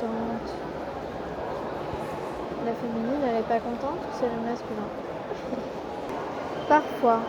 contente. La féminine, elle est pas contente ou c'est le masculin? Parfois.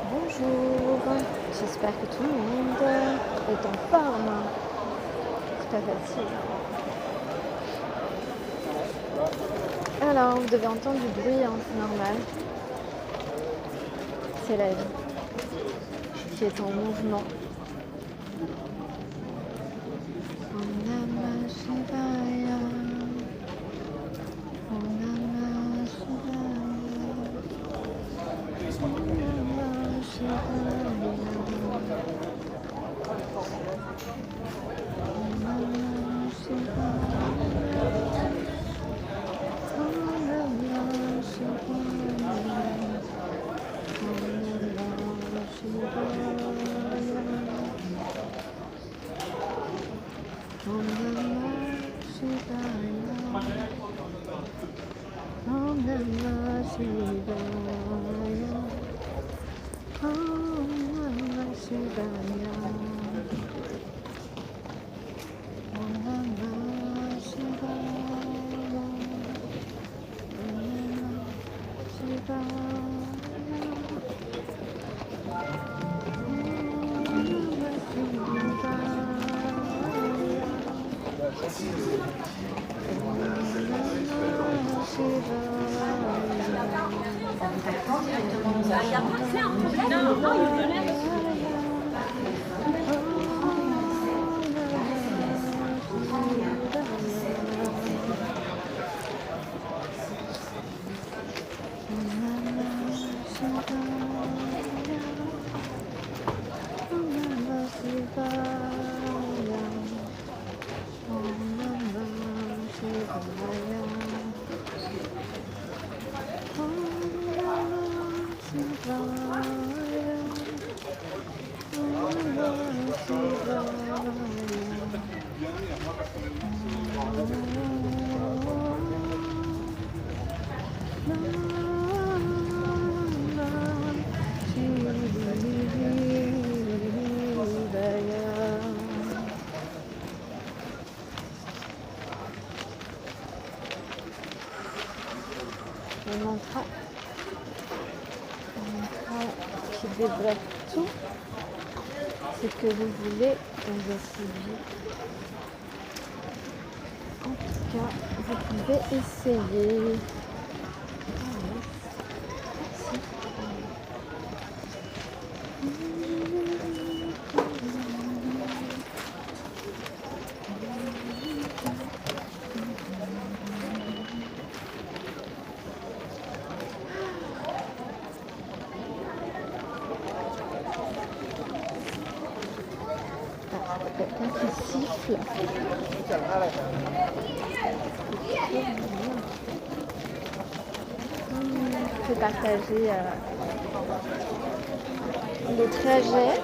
Bonjour, j'espère que tout le monde est en forme. C'est pas facile. Alors, vous devez entendre du bruit, hein, c'est normal. C'est la vie qui est en mouvement. Om Namah Shivaya. Om Namah Shivaya. Om Namah Shivaya. Om Namah Shivaya. Om Namah Shivaya. Om Namah Shivaya. Om Namah Shivaya. Om Namah Shivaya. Om Namah Shivaya. Il n'y a pas que c'est un problème. Non, il me lève. des vrais tout ce que vous voulez dans un CV. En tout cas, vous pouvez essayer. Merci. Quelqu'un qui siffle. Je peux partager le trajet.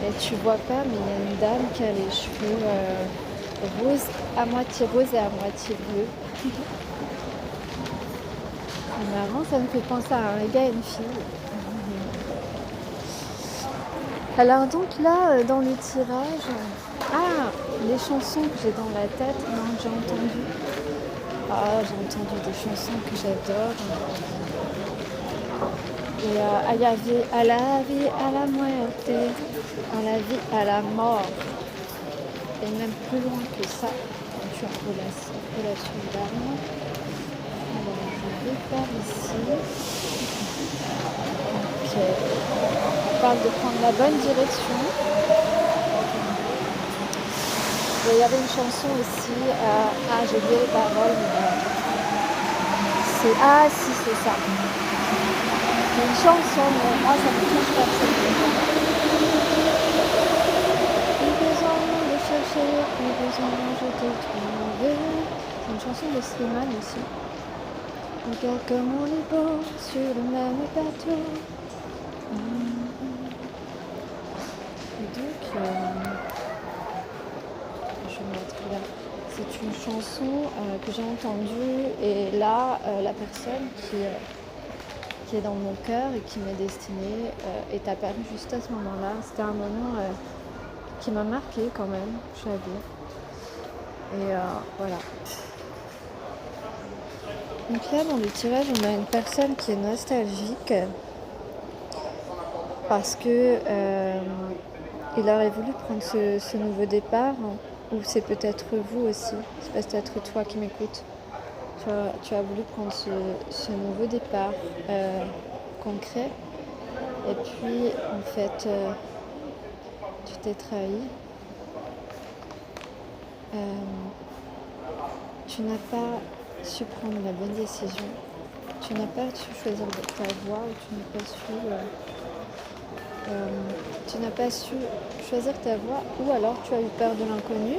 Et tu vois pas, mais il y a une dame qui a les cheveux roses, à moitié rose et à moitié bleu. C'est marrant, ça me fait penser à un gars et une fille. Alors donc là, dans le tirage, les chansons que j'ai dans la tête, non, j'ai entendu. J'ai entendu des chansons que j'adore. Et il y avait à la vie, à la muerte, à la vie, à la mort. Et même plus loin que ça, quand tu es en relation d'amour. Alors je vais par ici. Ok. On parle de prendre la bonne direction. Et il y avait une chanson aussi. J'ai oublié les paroles. Mais, si, c'est ça. C'est une chanson, mais moi ça me touche personnellement. Plus besoin de chercher, plus besoin je t'ai trouvé. C'est une chanson de Slimane aussi. Regarde comme on est beau sur le même bateau. Et donc, je vais mettre là. C'est une chanson que j'ai entendue et là, la personne qui est dans mon cœur et qui m'est destinée est apparue juste à ce moment-là. C'était un moment qui m'a marqué quand même, je dois dire. Et voilà. Donc là, dans le tirage, on a une personne qui est nostalgique parce que il aurait voulu prendre ce nouveau départ, ou c'est peut-être vous aussi, c'est peut-être toi qui m'écoutes. Tu as voulu prendre ce nouveau départ concret, et puis en fait tu t'es trahi. Tu n'as pas su prendre la bonne décision, tu n'as pas su choisir ta voie, ou tu n'as pas su choisir ta voie, ou alors tu as eu peur de l'inconnu.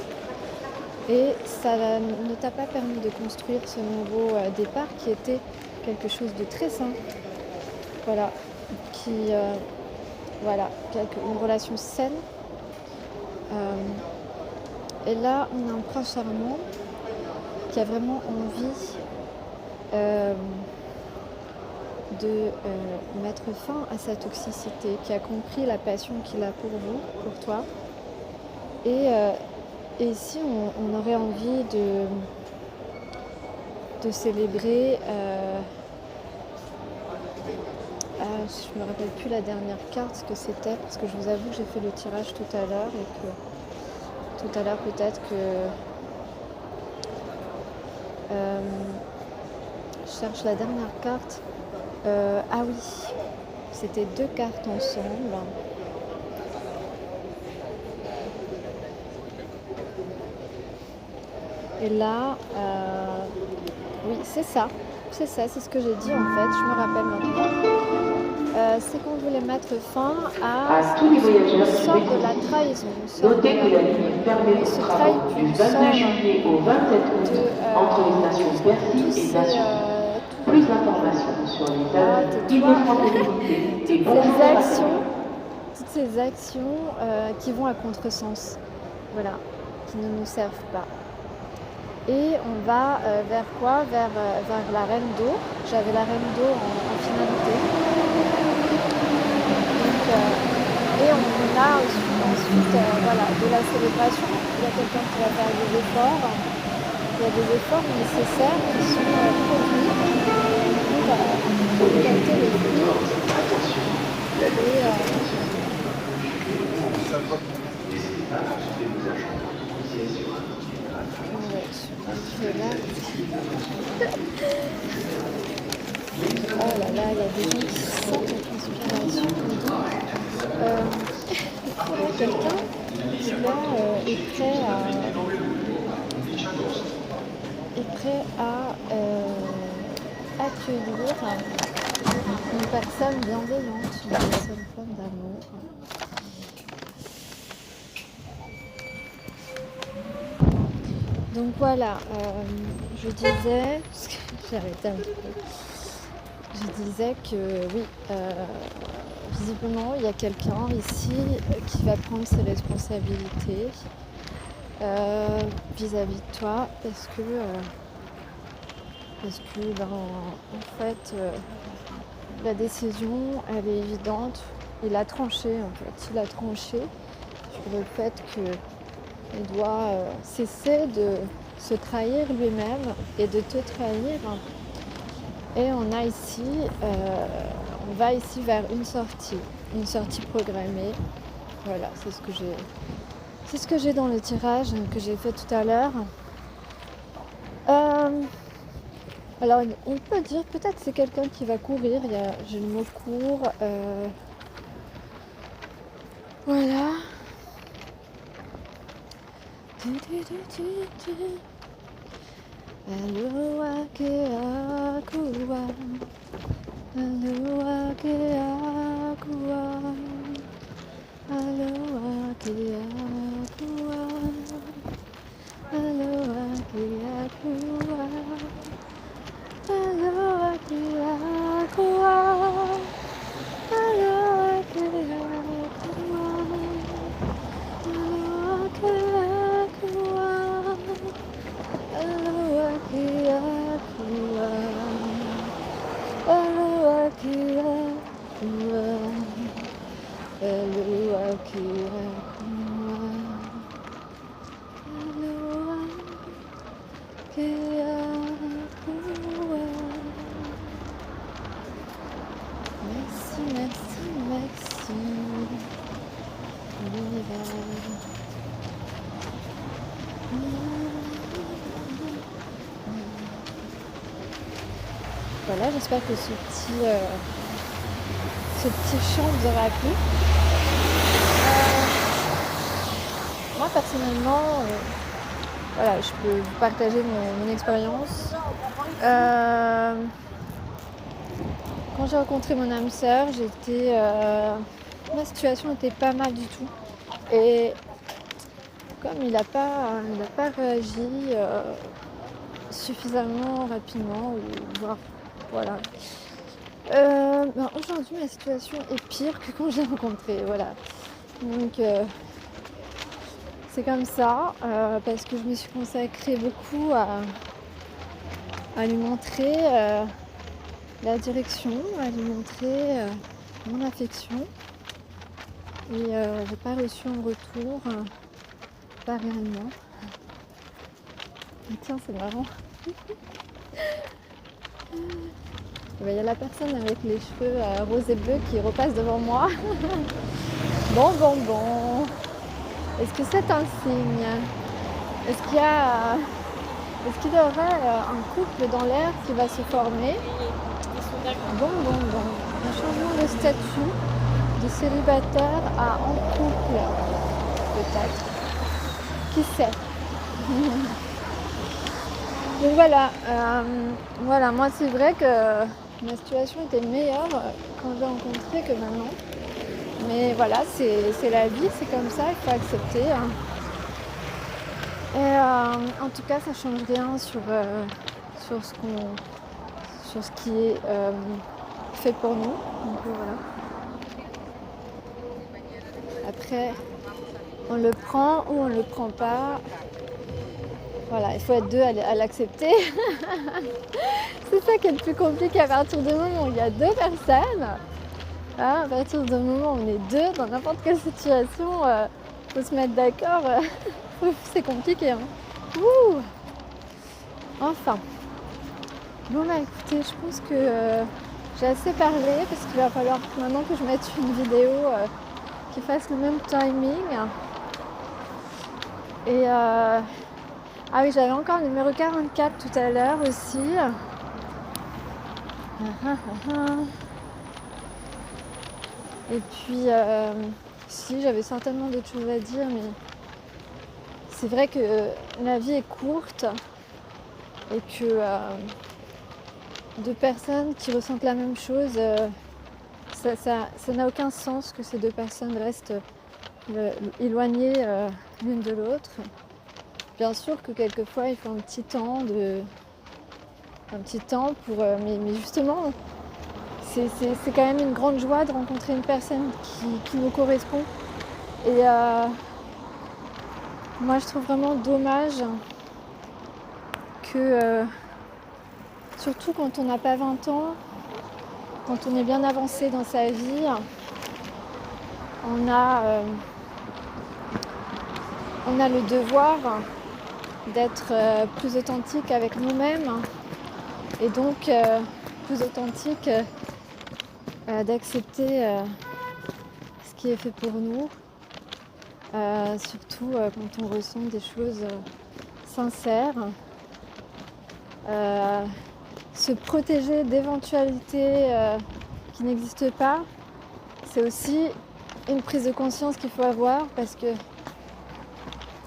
Et ça ne t'a pas permis de construire ce nouveau départ qui était quelque chose de très sain. Voilà. Une relation saine. Et là, on a un prince charmant qui a vraiment envie de mettre fin à sa toxicité, qui a compris la passion qu'il a pour vous, pour toi. Et ici, on aurait envie de célébrer. Je ne me rappelle plus la dernière carte, ce que c'était, parce que je vous avoue que j'ai fait le tirage tout à l'heure et que tout à l'heure peut-être que je cherche la dernière carte. Oui, c'était 2 cartes ensemble. Et là, oui, c'est ça, c'est ce que j'ai dit en fait, je me rappelle maintenant. C'est qu'on voulait mettre fin à tous les voyageurs qui sort de la trahison. Notez que la ligne fermée ne sera donc du 22 juillet au 27 août entre les stations Percy et Nation. Plus d'informations sur les avis, irresponsabilité et bon Toutes ces actions qui vont à contresens, voilà, qui ne nous servent pas. Et on va vers quoi? Vers la reine d'eau. J'avais la reine d'eau en finalité. Donc, et on a ensuite de la célébration. Il y a quelqu'un qui va faire des efforts. Il y a des efforts nécessaires qui sont produits pour capter le flux et là. Oh là là, il y a des gens qui sentent la transpiration. Il y a quelqu'un qui là est prêt à accueillir une personne bienveillante, une personne pleine d'amour. Donc voilà, je disais, parce que j'ai arrêté un petit peu, je disais que oui, visiblement il y a quelqu'un ici qui va prendre ses responsabilités vis-à-vis de toi parce que ben, en fait la décision elle est évidente, il a tranché sur le fait qu'il doit cesser de se trahir lui-même et de te trahir. Et on va ici vers une sortie programmée. Voilà, c'est ce que j'ai dans le tirage que j'ai fait tout à l'heure. Alors on peut dire peut-être c'est quelqu'un qui va courir. J'ai le mot court. Voilà. Aloha ke akua, aloha ke akua, aloha ke akua, aloha ke akua, aloha ke akua, aloha ke akua, aloha ke akua. Aloha ke akua, aloha ke akua, aloha ke akua, aloha ke akua. Merci, merci, merci. L'univers. Voilà, j'espère que ce petit chant vous aura plu. Moi personnellement, voilà, je peux vous partager mon expérience. Quand j'ai rencontré mon âme sœur, ma situation n'était pas mal du tout. Et comme il n'a pas réagi suffisamment rapidement, ou voire voilà. Ben aujourd'hui, ma situation est pire que quand je l'ai rencontré, voilà. Donc c'est comme ça, parce que je me suis consacrée beaucoup à lui montrer la direction, à lui montrer mon affection. Et j'ai pas reçu en retour, pas réellement. Et tiens, c'est marrant. Il y a la personne avec les cheveux roses et bleus qui repasse devant moi. Bon. Est-ce que c'est un signe? Est-ce qu'il y aurait un couple dans l'air qui va se former? Bon. Un changement de statut de célibataire à en couple. Peut-être. Qui sait? Donc voilà, moi c'est vrai que ma situation était meilleure quand je l'ai rencontré que maintenant. Mais voilà, c'est la vie, c'est comme ça, il faut accepter. Et en tout cas, ça change rien sur ce qui est fait pour nous. Donc voilà. Après, on le prend ou on le prend pas. Voilà, il faut être deux à l'accepter. C'est ça qui est le plus compliqué à partir du moment où il y a deux personnes. À partir du moment où on est deux, dans n'importe quelle situation, faut se mettre d'accord. C'est compliqué. Hein. Ouh. Enfin. Bon bah écoutez, je pense que J'ai assez parlé parce qu'il va falloir maintenant que je mette une vidéo qui fasse le même timing. Et ah oui, j'avais encore le numéro 44 tout à l'heure aussi. Et puis, si, j'avais certainement d'autres choses à dire, mais c'est vrai que la vie est courte et que deux personnes qui ressentent la même chose, ça n'a aucun sens que ces deux personnes restent éloignées l'une de l'autre. Bien sûr que quelquefois il faut un petit temps pour... mais justement, c'est quand même une grande joie de rencontrer une personne qui nous correspond. Et moi je trouve vraiment dommage que, surtout quand on n'a pas 20 ans, quand on est bien avancé dans sa vie, on a le devoir d'être plus authentique avec nous-mêmes et donc plus authentique d'accepter ce qui est fait pour nous, surtout quand on ressent des choses sincères. Se protéger d'éventualités qui n'existent pas, c'est aussi une prise de conscience qu'il faut avoir, parce que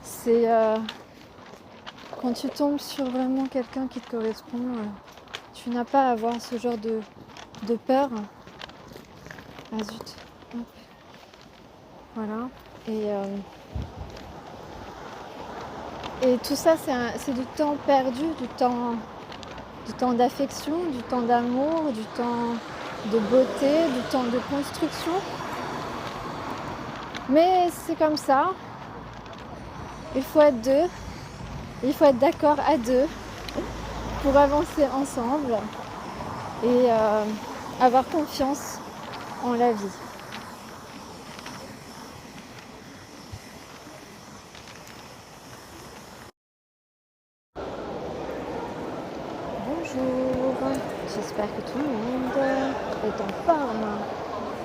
c'est quand tu tombes sur vraiment quelqu'un qui te correspond, tu n'as pas à avoir ce genre de peur. Ah zut. Hop. Voilà. Et tout ça, c'est du temps perdu, du temps d'affection, du temps d'amour, du temps de beauté, du temps de construction. Mais c'est comme ça. Il faut être deux. Il faut être d'accord à deux pour avancer ensemble et avoir confiance en la vie. Bonjour, j'espère que tout le monde est en forme.